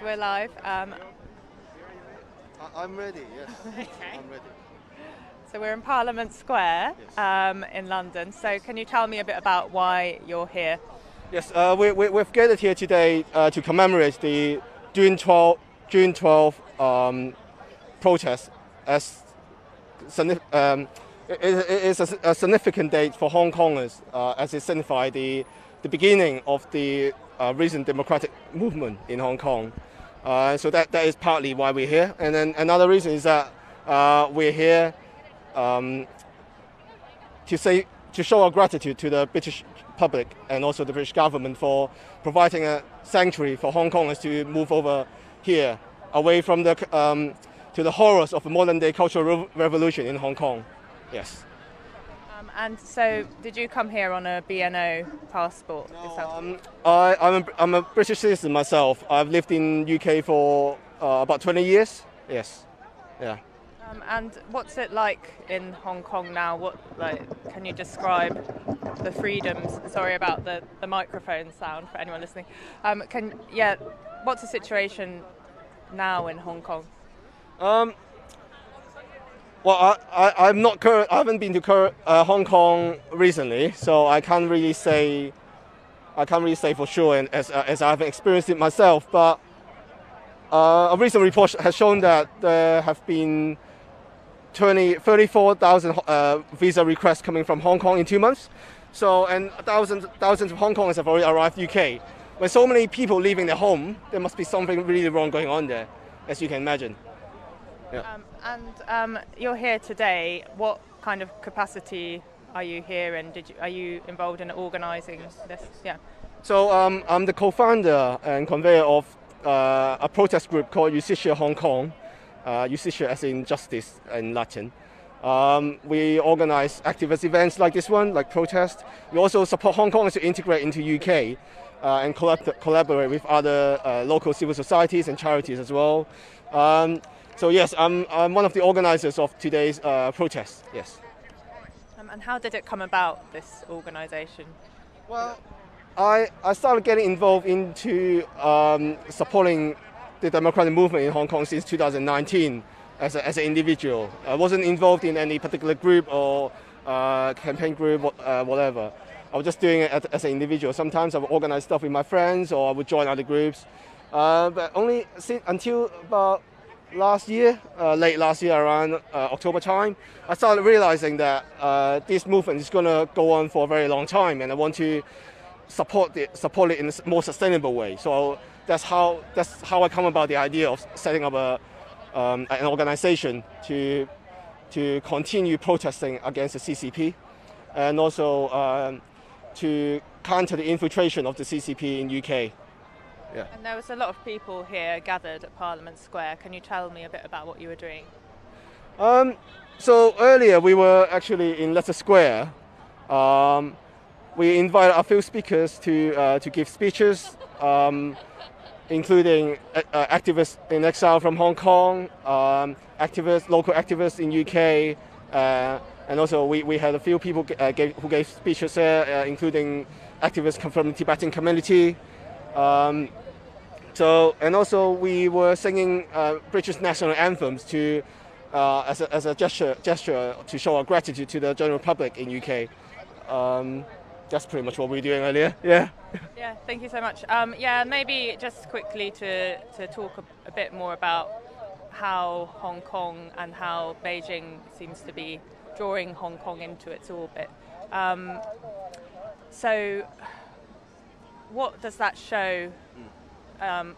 we're live. I'm ready, yes. Okay. I'm ready. So we're in Parliment Square Yes. in London. So can you tell me a bit about why you're here? Yes, we've gathered here today to commemorate the June 12 protest. As it is a significant date for Hong Kongers, as it signifies the beginning of the recent democratic movement in Hong Kong. So that is partly why we're here. And then another reason is that we're here to show our gratitude to the British public and also the British government for providing a sanctuary for Hong Kongers to move over here, away from the to the horrors of the modern-day cultural revolution in Hong Kong. Yes. And so, did you come here on a BNO passport yourself? I'm a British citizen myself. I've lived in UK for about 20 years. Yes. Yeah. And what's it like in Hong Kong now? Can you describe the freedoms? Sorry about the microphone sound for anyone listening. What's the situation now in Hong Kong? Well, I'm not I haven't been to Hong Kong recently, so I can't really say for sure, and as I haven't experienced it myself. But a recent report has shown that there have been 34,000 visa requests coming from Hong Kong in 2 months. So, and thousands of Hong Kongers have already arrived in UK. When so many people leaving their home, there must be something really wrong going on there, as you can imagine. Yeah. You're here today. What kind of capacity are you here in? Are you involved in organising this? Yeah. So I'm the co-founder and conveyor of a protest group called Justitia Hong Kong. Justitia as in justice in Latin. We organise activist events like this one, like protest. We also support Hong Kongers to integrate into UK and collaborate with other local civil societies and charities as well. So yes, I'm one of the organisers of today's protest. Yes. And how did it come about, this organisation? Well, I started getting involved into supporting the democratic movement in Hong Kong since 2019 as an individual. I wasn't involved in any particular group or campaign group, whatever. I was just doing it as an individual. Sometimes I would organise stuff with my friends, or I would join other groups. But only until about last year, late last year, around October time, I started realising that this movement is going to go on for a very long time, and I want to support it in a more sustainable way. So that's how I come about the idea of setting up an organisation to continue protesting against the CCP, and also to counter the infiltration of the CCP in UK. Yeah. And there was a lot of people here gathered at Parliment Square. Can you tell me a bit about what you were doing? So earlier we were actually in Leicester Square. We invited a few speakers to give speeches, including activists in exile from Hong Kong, local activists in UK, and also we had a few people who gave speeches there, including activists from the Tibetan community. And also we were singing British national anthems as a gesture to show our gratitude to the general public in UK. That's pretty much what we were doing earlier. Yeah. Yeah. Thank you so much. Maybe just quickly to talk a bit more about how Hong Kong and how Beijing seems to be drawing Hong Kong into its orbit. So, what does that show?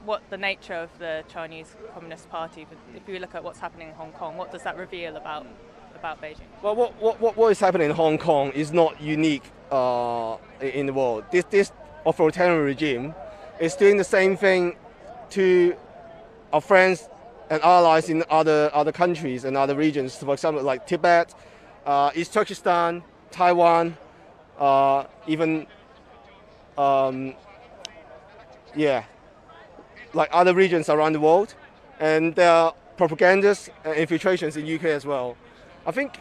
What the nature of the Chinese Communist Party? If you look at what's happening in Hong Kong, what does that reveal about Beijing? Well, what is happening in Hong Kong is not unique in the world. This authoritarian regime is doing the same thing to our friends and allies in other countries and other regions. For example, like Tibet, East Turkestan, Taiwan, even like other regions around the world, and there are propagandas and infiltrations in UK as well. I think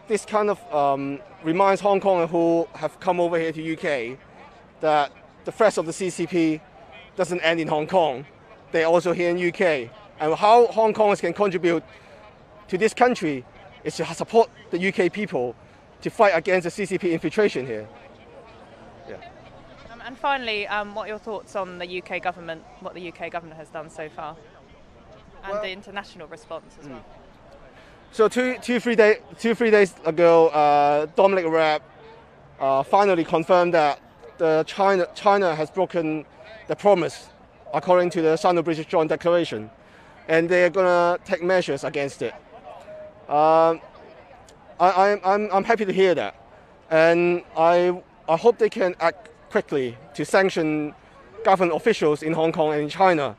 this kind of reminds Hong Kong who have come over here to UK that the threats of the CCP doesn't end in Hong Kong, they're also here in UK. And how Hong Kongers can contribute to this country is to support the UK people to fight against the CCP infiltration here. Yeah. And finally, what are your thoughts on the UK government, what the UK government has done so far, and the international response as well? So three days ago, Dominic Raab finally confirmed that China has broken the promise according to the Sino-British Joint Declaration, and they're going to take measures against it. I'm happy to hear that, and I hope they can act quickly to sanction government officials in Hong Kong and in China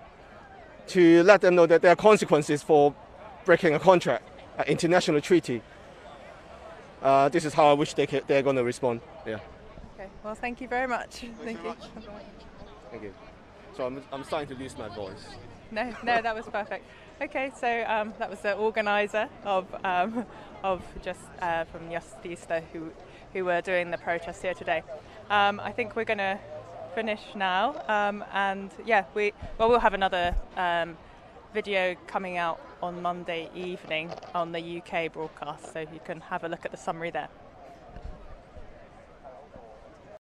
to let them know that there are consequences for breaking a contract, an international treaty. This is how I wish they're going to respond. Yeah. Okay. Well, thank you very much. Thank you. Thank you. So I'm starting to lose my voice. No, that was perfect. Okay, so that was the organizer of just from Justitia who were doing the protest here today. I think we're going to finish now, and yeah, we'll have another video coming out on Monday evening on the UK broadcast, so you can have a look at the summary there.